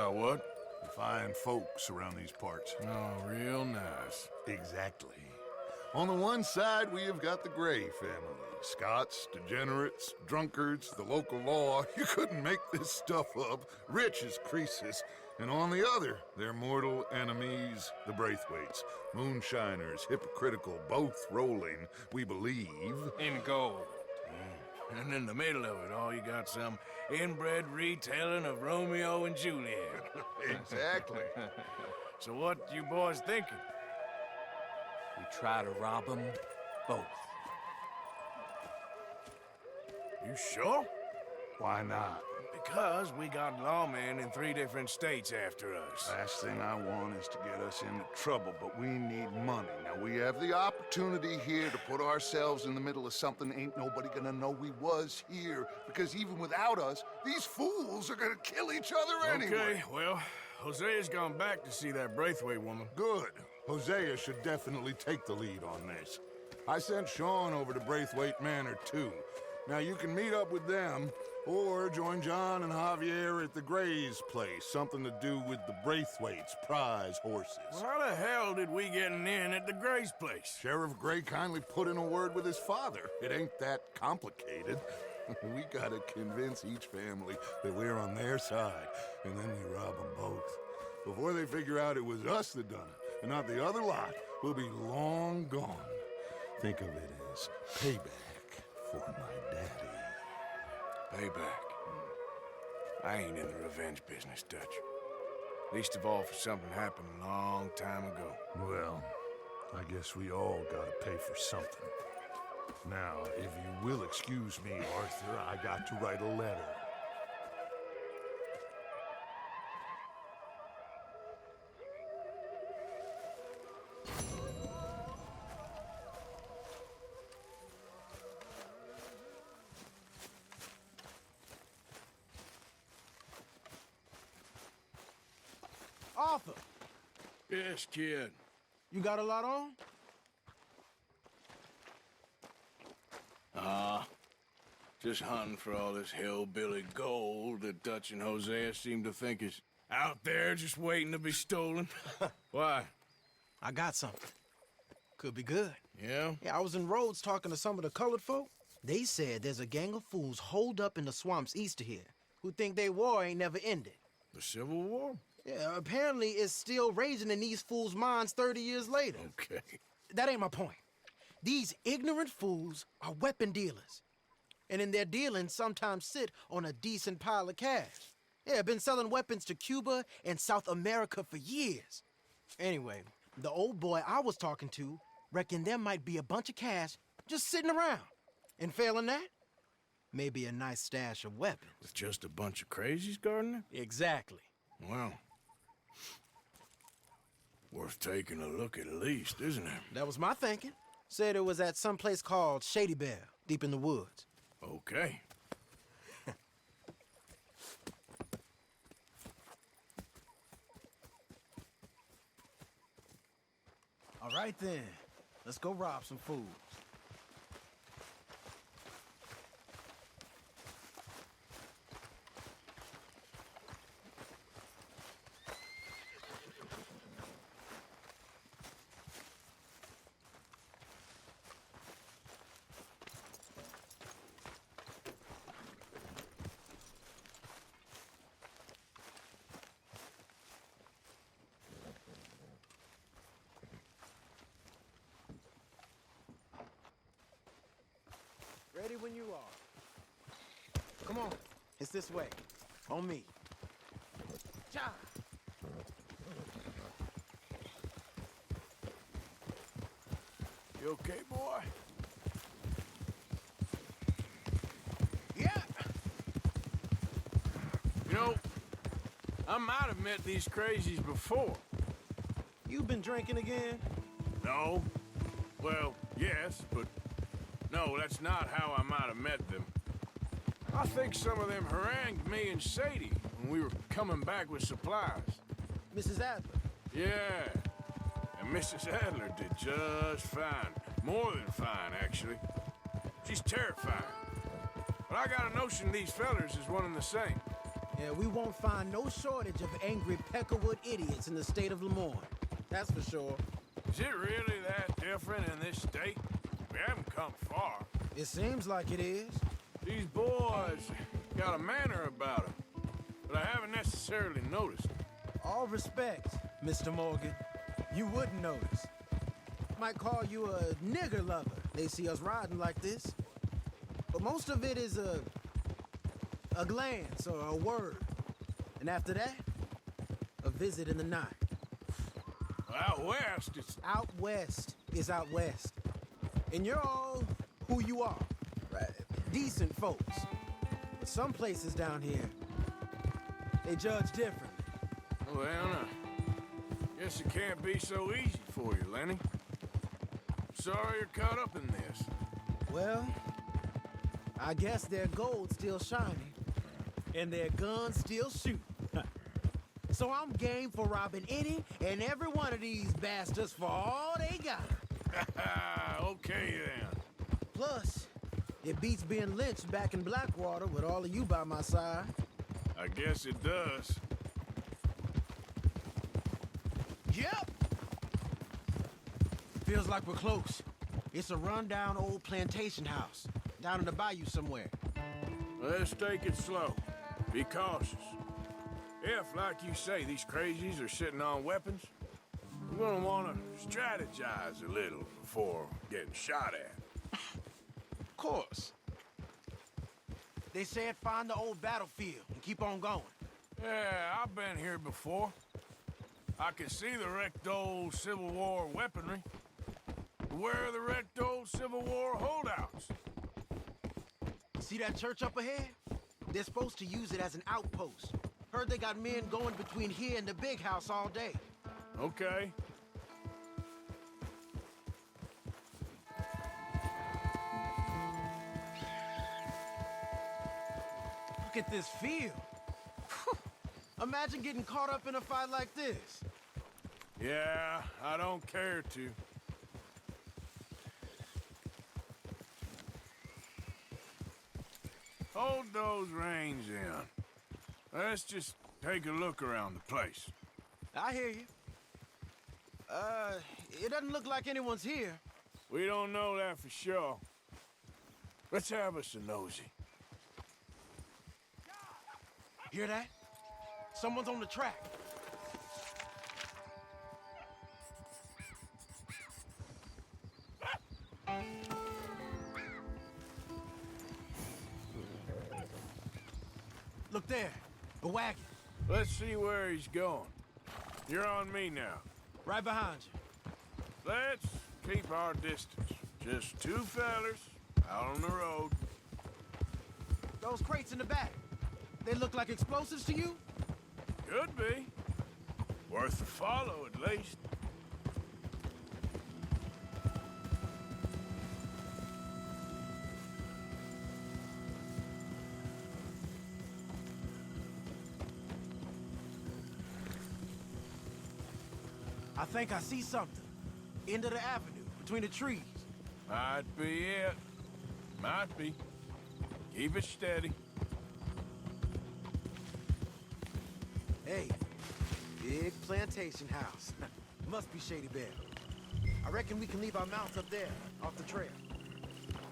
About what? Fine folks around these parts. Oh, real nice. Exactly. On the one side, we have got the Gray family. Scots, degenerates, drunkards, the local law. You couldn't make this stuff up. Rich as Croesus. And on the other, their mortal enemies, the Braithwaites. Moonshiners, hypocritical, both rolling, we believe. In gold. And in the middle of it all, you got some inbred retelling of Romeo and Juliet. Exactly. So what you boys thinking? We try to rob them both. You sure? Why not? Because we got lawmen in 3 different states after us. Last thing I want is to get us into trouble, but we need money. Now, we have the opportunity here to put ourselves in the middle of something ain't nobody gonna know we was here. Because even without us, these fools are gonna kill each other anyway. Okay, well, Hosea's gone back to see that Braithwaite woman. Good. Hosea should definitely take the lead on this. I sent Sean over to Braithwaite Manor, too. Now, you can meet up with them, or join John and Javier at the Gray's place. Something to do with the Braithwaites' prize horses. Well, how the hell did we get in at the Gray's place? Sheriff Gray kindly put in a word with his father. It ain't that complicated. We gotta convince each family that we're on their side, and then we rob them both. Before they figure out it was us that done it, and not the other lot, we'll be long gone. Think of it as payback for my daddy. Payback. I ain't in the revenge business, Dutch. Least of all for something happened a long time ago. Well, I guess we all gotta pay for something. Now, if you will excuse me, Arthur, I got to write a letter. Arthur, Yes, kid. you got a lot on? Just hunting for all this hillbilly gold that Dutch and Hosea seem to think is out there just waiting to be stolen. Why? I got something. Could be good. Yeah? Yeah, I was in Rhodes talking to some of the colored folk. They said there's a gang of fools holed up in the swamps east of here who think their war ain't never ended. The Civil War? Yeah, apparently it's still raging in these fools' minds 30 years later. Okay. That ain't my point. These ignorant fools are weapon dealers. And in their dealings sometimes sit on a decent pile of cash. Yeah, been selling weapons to Cuba and South America for years. Anyway, the old boy I was talking to reckoned there might be a bunch of cash just sitting around. And failing that, maybe a nice stash of weapons. With just a bunch of crazies guarding it? Exactly. Well, worth taking a look at least, isn't it? That was my thinking. Said it was at some place called Shady Belle, deep in the woods. Okay. All right then, let's go rob some fools. Ready when you are. Come on, it's this way. On me. Ja! You okay, boy? Yeah! You know, I might have met these crazies before. You been drinking again? No. Well, yes, but no, that's not how I might have met them. I think some of them harangued me and Sadie when we were coming back with supplies. Mrs. Adler. Yeah, and Mrs. Adler did just fine. More than fine, actually. She's terrifying. But I got a notion these fellers is one and the same. Yeah, we won't find no shortage of angry Peckerwood idiots in the state of Lemoyne. That's for sure. Is it really that different in this state? We haven't come far. It seems like it is. These boys got a manner about them, but I haven't necessarily noticed. All respect, Mr. Morgan. You wouldn't notice. Might call you a nigger lover. They see us riding like this. But most of it is a glance or a word. And after that, a visit in the night. Out west, it's... Out west is out west. And you're all who you are. Right? Decent folks. But some places down here, they judge differently. Well, guess it can't be so easy for you, Lenny. Sorry you're caught up in this. Well, I guess their gold's still shining, and their guns still shoot. So I'm game for robbing any and every one of these bastards for all they got. Okay, then. Plus, it beats being lynched back in Blackwater with all of you by my side. I guess it does. Yep! Feels like we're close. It's a rundown old plantation house, down in the bayou somewhere. Let's take it slow. Be cautious. If, like you say, these crazies are sitting on weapons, we're gonna wanna strategize a little before getting shot at. Of course. They said find the old battlefield and keep on going. Yeah, I've been here before. I can see the wrecked old Civil War weaponry. Where are the wrecked old Civil War holdouts? See that church up ahead? They're supposed to use it as an outpost. Heard they got men going between here and the big house all day. Okay. Look at this field. Imagine getting caught up in a fight like this. Yeah, I don't care to. Hold those reins in. Let's just take a look around the place. I hear you. It doesn't look like anyone's here. We don't know that for sure. Let's have us a nosy. Hear that? Someone's on the track. Look there, a wagon. Let's see where he's going. You're on me now. Right behind you. Let's keep our distance. Just two fellers out on the road. Those crates in the back, they look like explosives to you? Could be. Worth a follow, at least. I think I see something. End of the avenue, between the trees. Might be it. Might be. Keep it steady. Hey, big plantation house. Must be Shady Belle. I reckon we can leave our mounts up there, off the trail.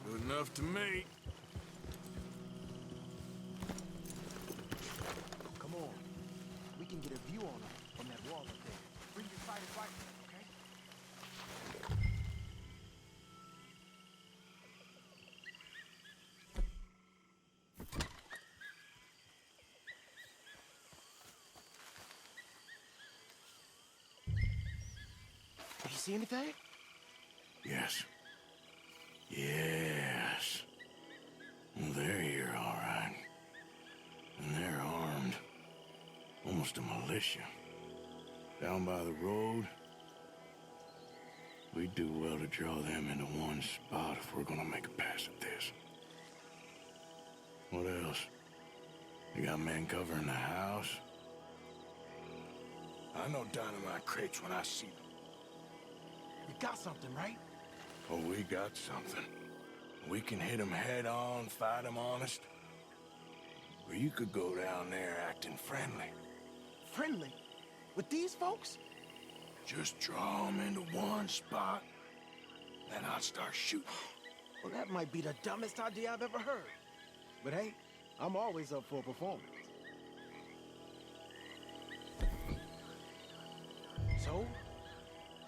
Good enough to me. Come on. We can get a view on them from that wall up there. Bring your sighted rifle, okay? Did you see anything? Yes. Yes. Well, they're here, all right. And they're armed. Almost a militia. Down by the road. We do well to draw them into one spot if we're gonna make a pass at this. What else? You got men covering the house? I know dynamite crates when I see them. We got something, right? Oh, we got something. We can hit them head on, fight them honest. Or you could go down there acting friendly. Friendly? With these folks? Just draw them into one spot, then I'll start shooting. Well, that might be the dumbest idea I've ever heard. But hey, I'm always up for a performance. So,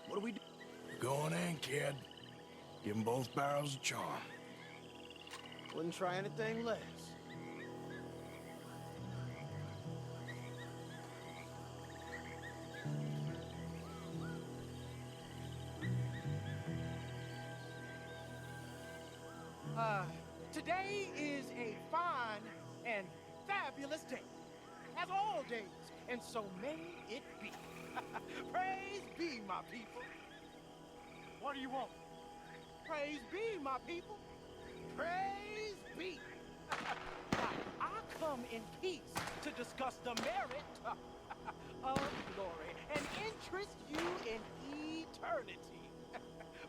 what do we do? Going in, kid. Give them both barrels of charm. Wouldn't try anything less. Today is a fine and fabulous day, as all days, and so may it be. Praise be, my people. What do you want? Praise be, my people. Praise be. Now, I come in peace to discuss the merit of glory and interest you in eternity.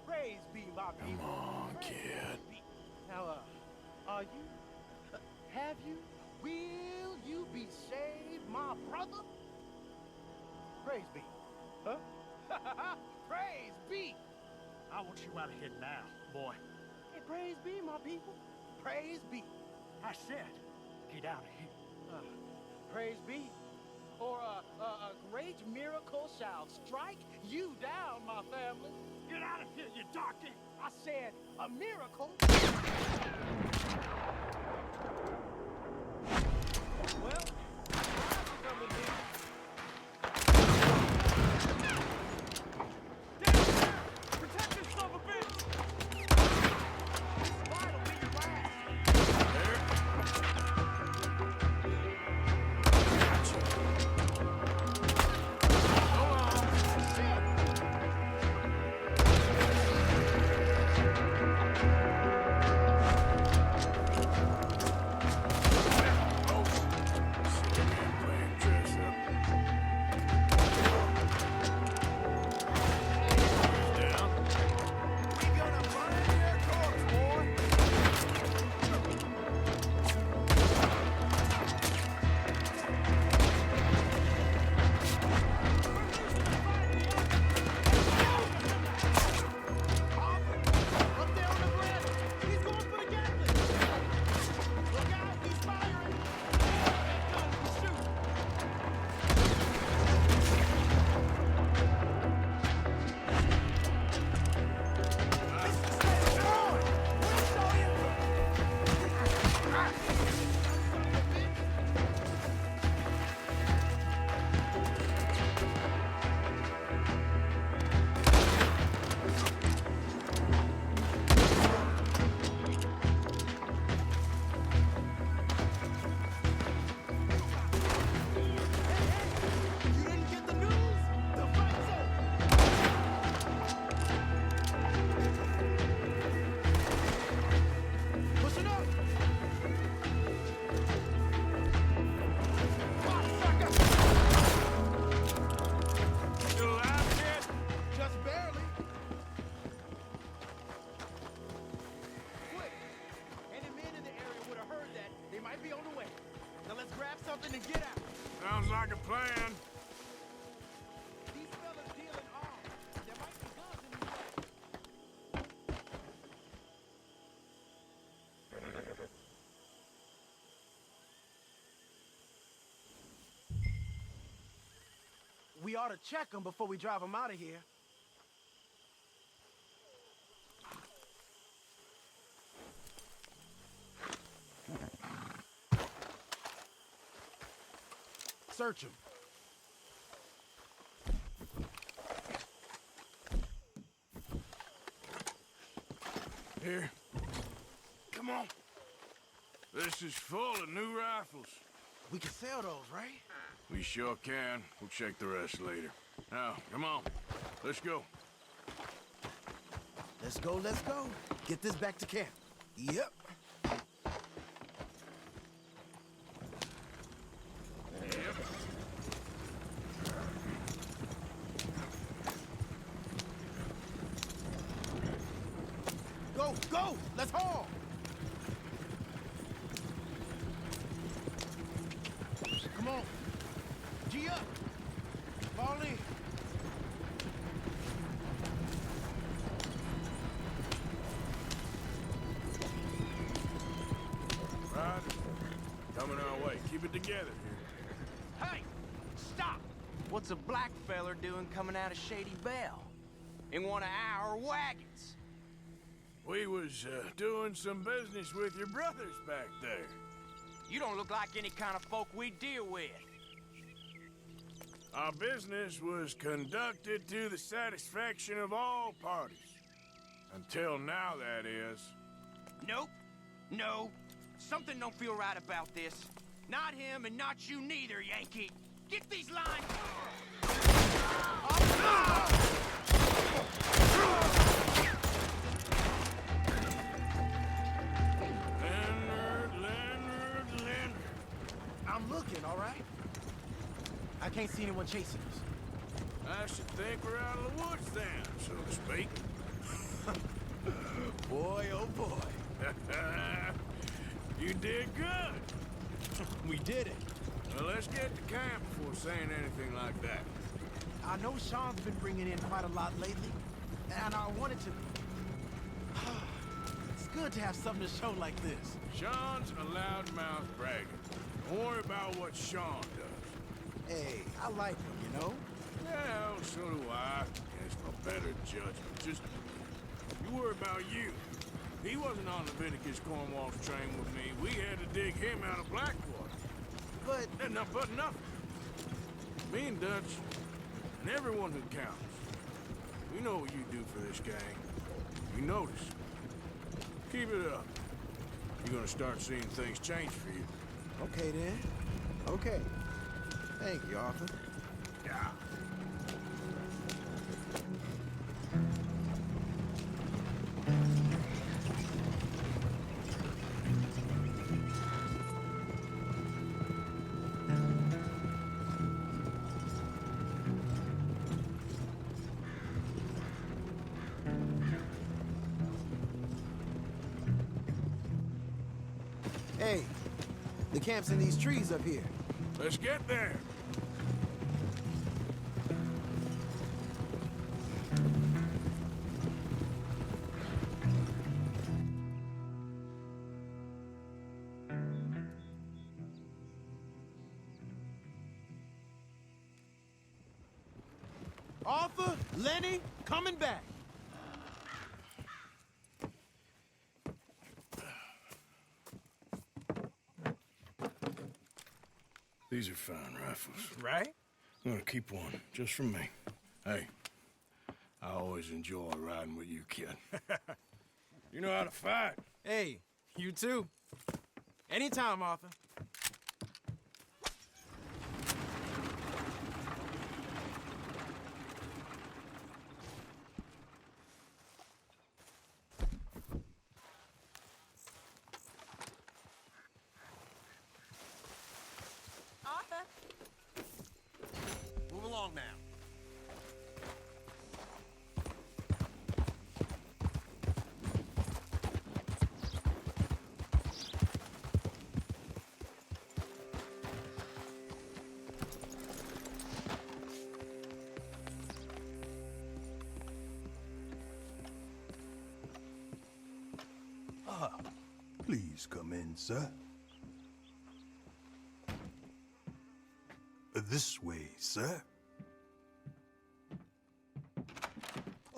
Praise be, my people. Come on, Praise kid. be. Now, are you? Have you? Will you be saved, my brother? Praise be. Huh? Praise be. I want you out of here now, boy. Hey, praise be, my people. Praise be. I said, get out of here. Praise be. Or a great miracle shall strike you down, my family. Get out of here, you darky! I said a miracle. Well, I'm coming in. Down there! Protect this son of a bitch! This fight will be your last. Up there on the veranda. He's going for the Gatling. Look out, he's firing. Shoot. You didn't get the news? The fight's over. Pushing up. Cocksucker. Still alive, kid? Just barely. Quick. Any men in the area would have heard that. They might be on the way. Now let's grab something and get out. Sounds like a plan. These fellas dealing arms. There might be guns in these bags. We ought to check them before we drive them out of here. Search them. Here. Come on. This is full of new rifles. We can sell those, right? We sure can. We'll check the rest later. Now, come on. Let's go. Let's go, let's go. Get this back to camp. Yep. Go, go! Let's haul! Fall in. Right? Coming our way. Keep it together here. Hey! Stop! What's a black feller doing coming out of Shady Belle? In one of our wagons? We was doing some business with your brothers back there. You don't look like any kind of folk we deal with. Our business was conducted to the satisfaction of all parties. Until now, that is. Nope. No. Something don't feel right about this. Not him and not you neither, Yankee. Get these lines... Leonard. I'm looking, all right? I can't see anyone chasing us. I should think we're out of the woods then, so to speak. Boy, oh boy. You did good. We did it. Well, let's get to camp before saying anything like that. I know Sean's been bringing in quite a lot lately, and I wanted to... It's good to have something to show like this. Sean's a loudmouth bragger. Don't worry about what Sean does. Hey, I like him, you know? Yeah, well, so do I. Against my better judgment. Just, you worry about you. He wasn't on Leviticus Cornwall's train with me. We had to dig him out of Blackwater. But... But nothing. Me and Dutch, and everyone who counts. We know what you do for this gang. We notice. Keep it up. You're gonna start seeing things change for you. Okay, then. Okay. Thank you, Arthur. Yeah. Hey, the camp's in these trees up here. Let's get there. Arthur, Lenny, coming back. These are fine rifles. Right? I'm gonna keep one, just for me. Hey, I always enjoy riding with you, kid. You know how to fight. Hey, you too. Anytime, Arthur. Arthur? Move along now. Please come in, sir. This way, sir.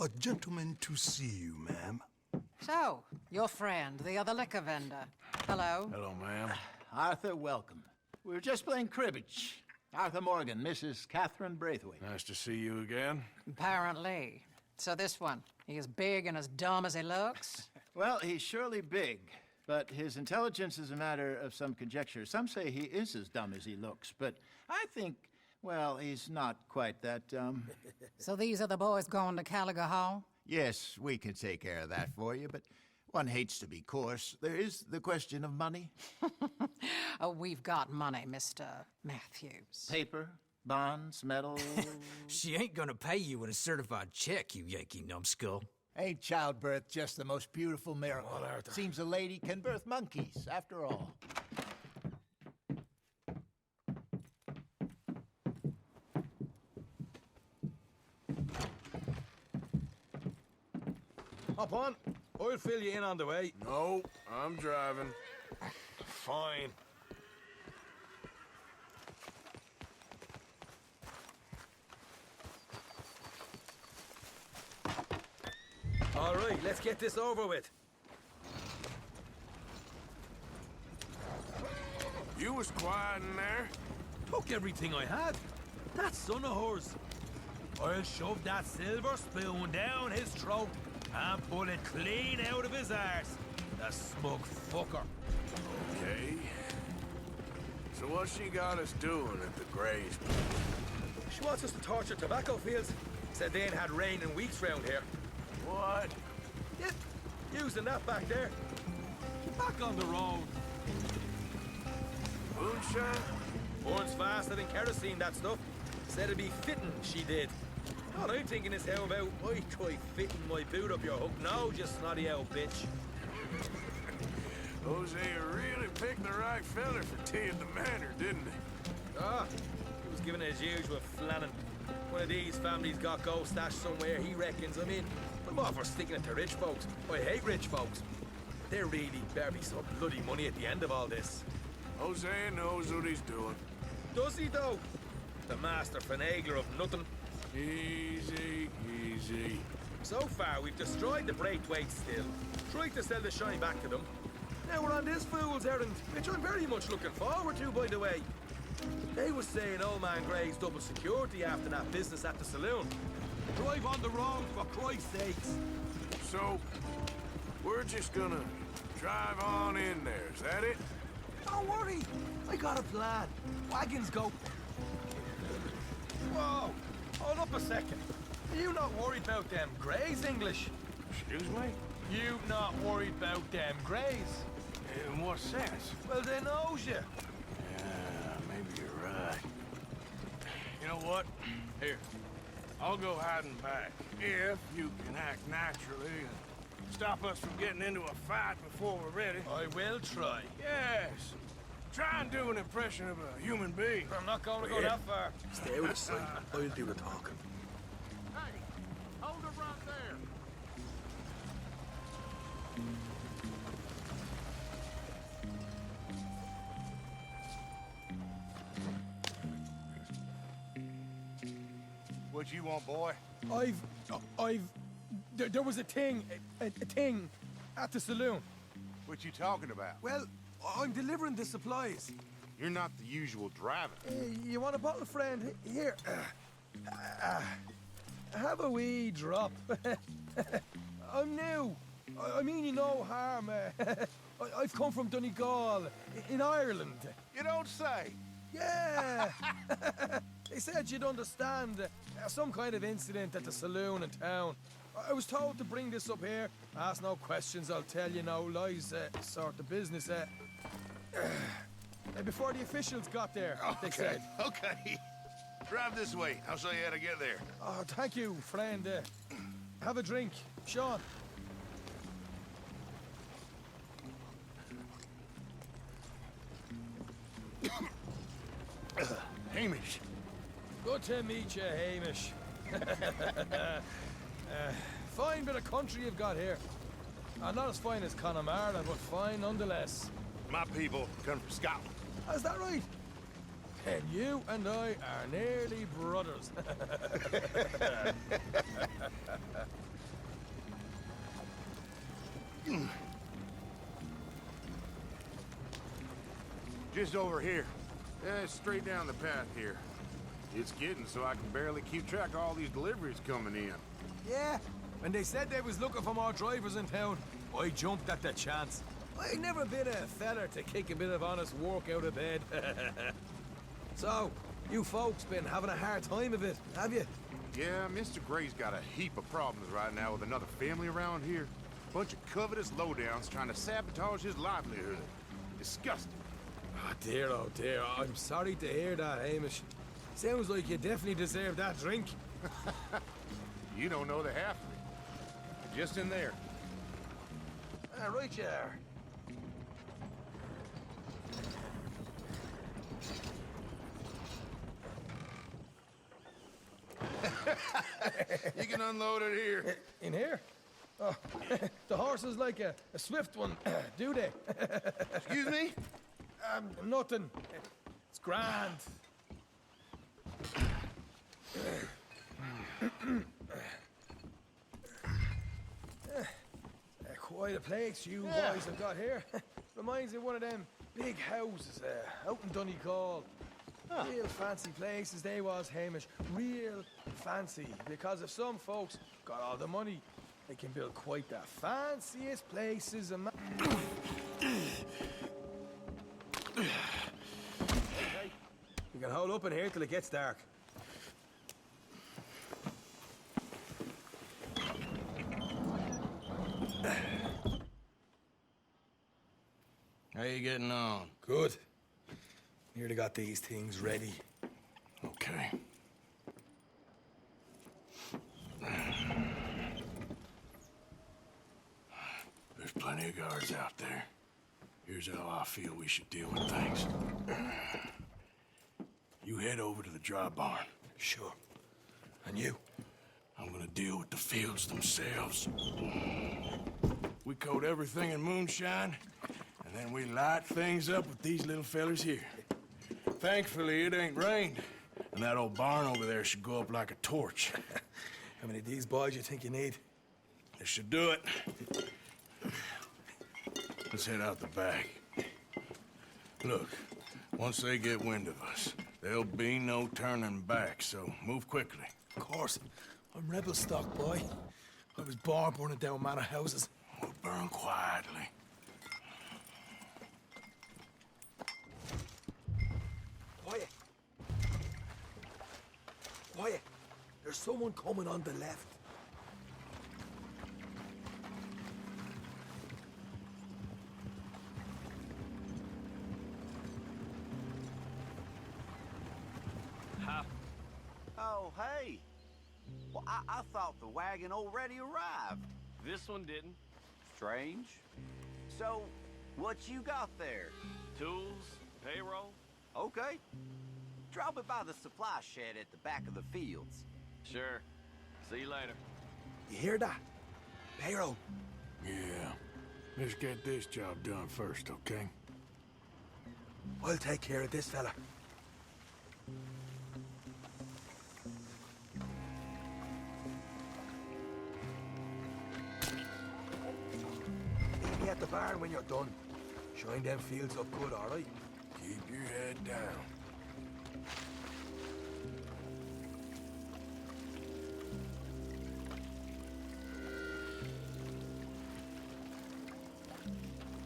A gentleman to see you, ma'am. So, your friend, the other liquor vendor. Hello. Hello, ma'am. Arthur, welcome. We were just playing cribbage. Arthur Morgan, Mrs. Catherine Braithwaite. Nice to see you again. Apparently. So this one, he is big and as dumb as he looks? Well, he's surely big, but his intelligence is a matter of some conjecture. Some say he is as dumb as he looks, but I think, well, he's not quite that dumb. So these are the boys going to Caliga Hall? Yes, we can take care of that for you, but one hates to be coarse. There is the question of money. Oh, we've got money, Mr. Matthews. Paper, bonds, metal. She ain't gonna pay you in a certified check, you Yankee numbskull. Ain't childbirth just the most beautiful miracle? Seems a lady can birth monkeys, after all. Hop on. I'll fill you in on the way. No, I'm driving. Fine. All right, let's get this over with. You was quiet in there. Took everything I had. That son of hers. I'll shove that silver spoon down his throat and pull it clean out of his arse. The smug fucker. Okay. So what she got us doing at the Grays? She wants us to torture tobacco fields. Said they ain't had rain in weeks round here. What? Yeah, using that back there. Back on the road. Moonshine? Burns faster than kerosene, that stuff. Said it'd be fitting, she did. All I'm thinking is how about I try fitting my boot up your hook now, just snotty old bitch. Hosea really picked the right feller for tea at the manor, didn't he? Ah, he was giving it his usual flannin'. One of these families got gold stashed somewhere, he reckons. I mean, I'm all for sticking it to rich folks. I hate rich folks. There really better be some bloody money at the end of all this. Hosea knows what he's doing. Does he, though? The master finagler of nothing. Easy, easy. So far, we've destroyed the Braithwaite still, tried to sell the shine back to them. Now we're on this fool's errand, which I'm very much looking forward to, by the way. They was saying old man Gray's double security after that business at the saloon. Drive on the road, for Christ's sakes. So, we're just gonna drive on in there, is that it? Don't worry, I got a plan. Wagons go. Whoa, hold up a second. Are you not worried about them Greys, English? Excuse me? You not worried about them Greys? In what sense? Well, they knows you. Yeah, maybe you're right. You know what? Here, I'll go hiding back. If you can act naturally and stop us from getting into a fight before we're ready. I will try. Yes. Try and do an impression of a human being. I'm not going to go that far. Stay out of sight. I'll do the talking. Hey, hold it right there. What you want, boy? There was a thing at the saloon. What you talking about? Well, I'm delivering the supplies. You're not the usual driver. You want a bottle, friend? Here. Have a wee drop. I'm new. I mean you no harm. I've come from Donegal, in Ireland. You don't say. Yeah. They said you'd understand. Some kind of incident at the saloon in town. I was told to bring this up here. Ask no questions, I'll tell you no lies. Sort of business. Before the officials got there, they said. Okay. Drive this way. I'll show you how to get there. Oh, thank you, friend. Have a drink. Sean. Hamish. Good to meet you, Hamish. Fine bit of country you've got here. Not as fine as Connemara, but fine nonetheless. My people come from Scotland. Is that right? And you and I are nearly brothers. Just over here. Yeah, straight down the path here. It's getting so I can barely keep track of all these deliveries coming in. Yeah, when they said they was looking for more drivers in town, I jumped at the chance. I never been a feller to kick a bit of honest work out of bed. So, you folks been having a hard time of it, have you? Yeah, Mr. Gray's got a heap of problems right now with another family around here. Bunch of covetous lowdowns trying to sabotage his livelihood. Disgusting. Oh dear, I'm sorry to hear that, Hamish. Sounds like you definitely deserve that drink. You don't know the half of it. Just in there. Right you are. You can unload it here. In here? Oh, the horses like a swift one, do they? Excuse me? Nothing. It's grand. Quite a place you boys have got here. Reminds me of one of them big houses out in Donegal. Real fancy places they was, Hamish. Real fancy. Because if some folks got all the money, they can build quite the fanciest places. Okay. You can hold up in here till it gets dark. How you getting on? Good. Nearly got these things ready. Okay. There's plenty of guards out there. Here's how I feel we should deal with things. You head over to the dry barn. Sure. And you? I'm gonna deal with the fields themselves. We coat everything in moonshine, and then we light things up with these little fellers here. Thankfully, it ain't rained, and that old barn over there should go up like a torch. How many of these boys you think you need? This should do it. Let's head out the back. Look, once they get wind of us, there'll be no turning back, so move quickly. Of course. I'm rebel stock, boy. I was born burning down manor houses. We'll burn quietly. Quiet. Quiet. There's someone coming on the left. Oh, hey. Well, I thought the wagon already arrived. This one didn't. Strange. So, what you got there? Tools, payroll. Okay. Drop it by the supply shed at the back of the fields. Sure. See you later. You hear that? Payroll. Yeah. Let's get this job done first, okay? I'll take care of this fella. Meet me at the barn when you're done. Shine them fields up good, all right? Keep your head down.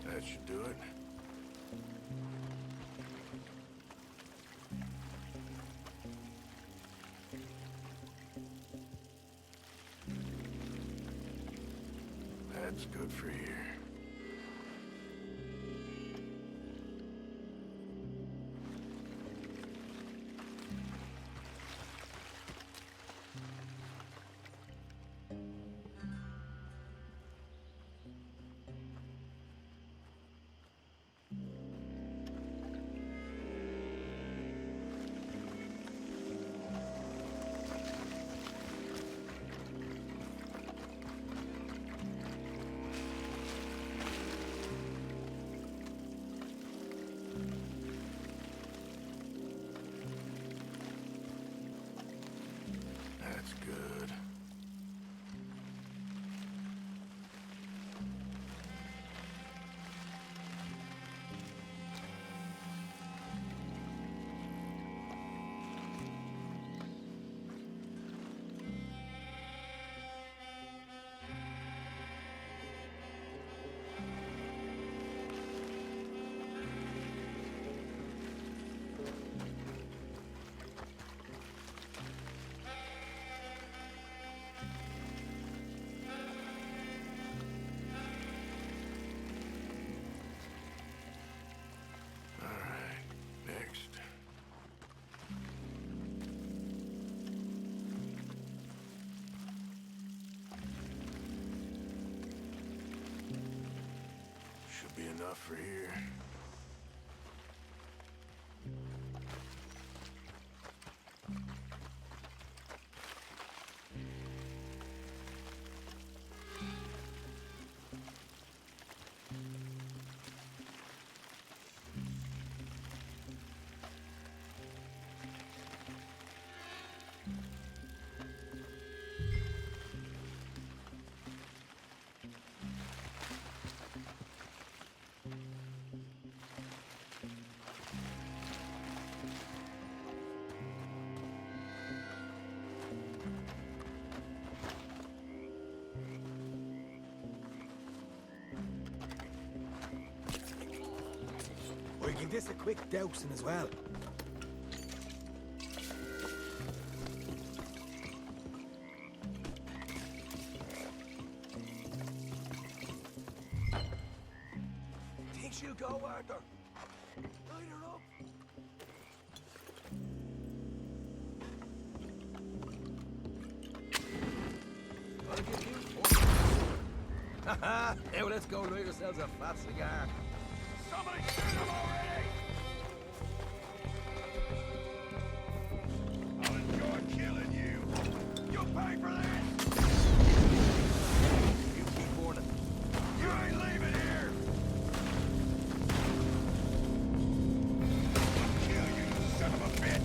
That should do it. That's good for here. That's good. All right, next. Should be enough for here. guess a quick dousing as well. Think she'll go, Arthur? Light her up. I'll give you one. Haha, now let's go light ourselves a fat cigar. Somebody shoot him already! I'll enjoy killing you. You'll pay for this! You keep warning. You ain't leaving here! I'll kill you, you son of a bitch!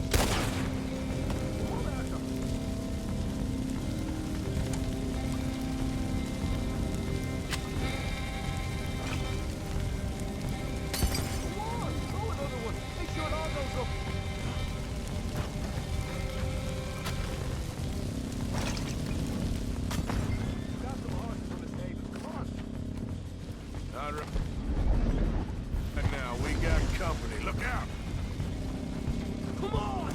And now we got company. Look out! Come on!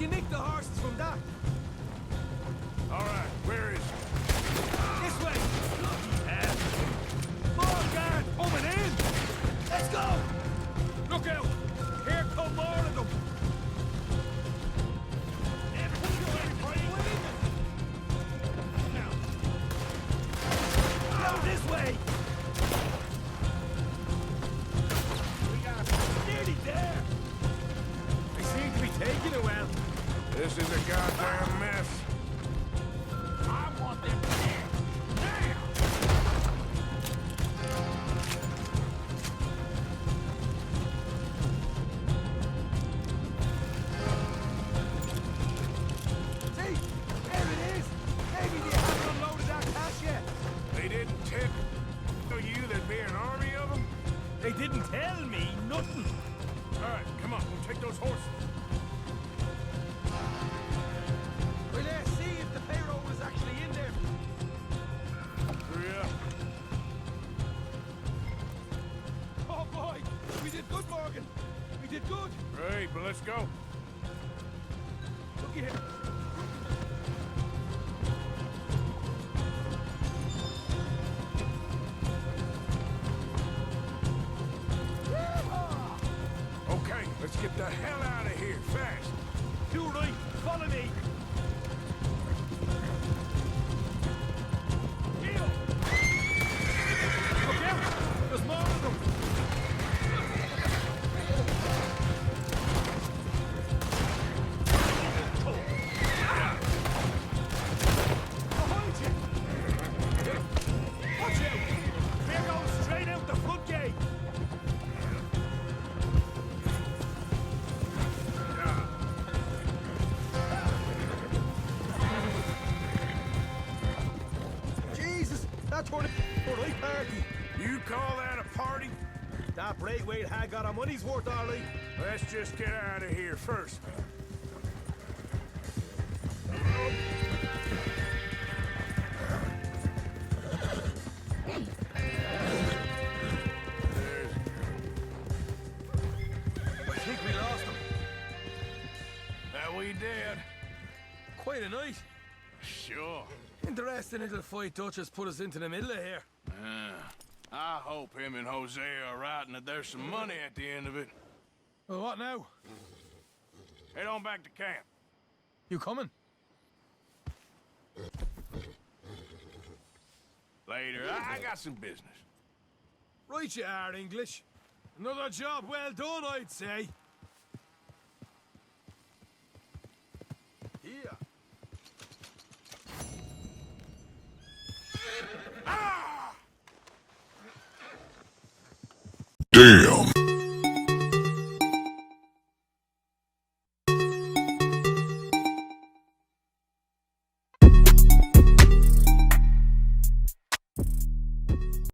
You nicked the horses from that. All right, where is he? This way. More guard coming in. Let's go. Look out. Here come more of them. Go this way. Nearly there. They seem to be taking it well. This is a goddamn mess. I want them dead. Now! See? There it is. Maybe they haven't unloaded that cash yet. They didn't tell you there'd be an army of them? They didn't tell me nothing. All right, come on, we'll take those horses. Well, let's see if the payroll was actually in there. Hurry up. Oh boy, we did good, Morgan. We did good. Great, but let's go. Look here. Okay, let's get the hell out of here, fast. You right, follow me. Heel. Look out, there's more of them. Behind you. Watch out. We're going straight out the front gate. Jesus, that's what a right party. You call that a party? That Braithwaite had got our money's worth, Ollie. Let's just get out of here first. I think we lost him. That we did. Quite a night. Sure. Interesting little fight Dutchess put us into the middle of here. I hope him and Jose are right and that there's some money at the end of it. Well, what now? Head on back to camp. You coming? Later. I got some business. Right you are, English. Another job well done, I'd say. Here. Damn.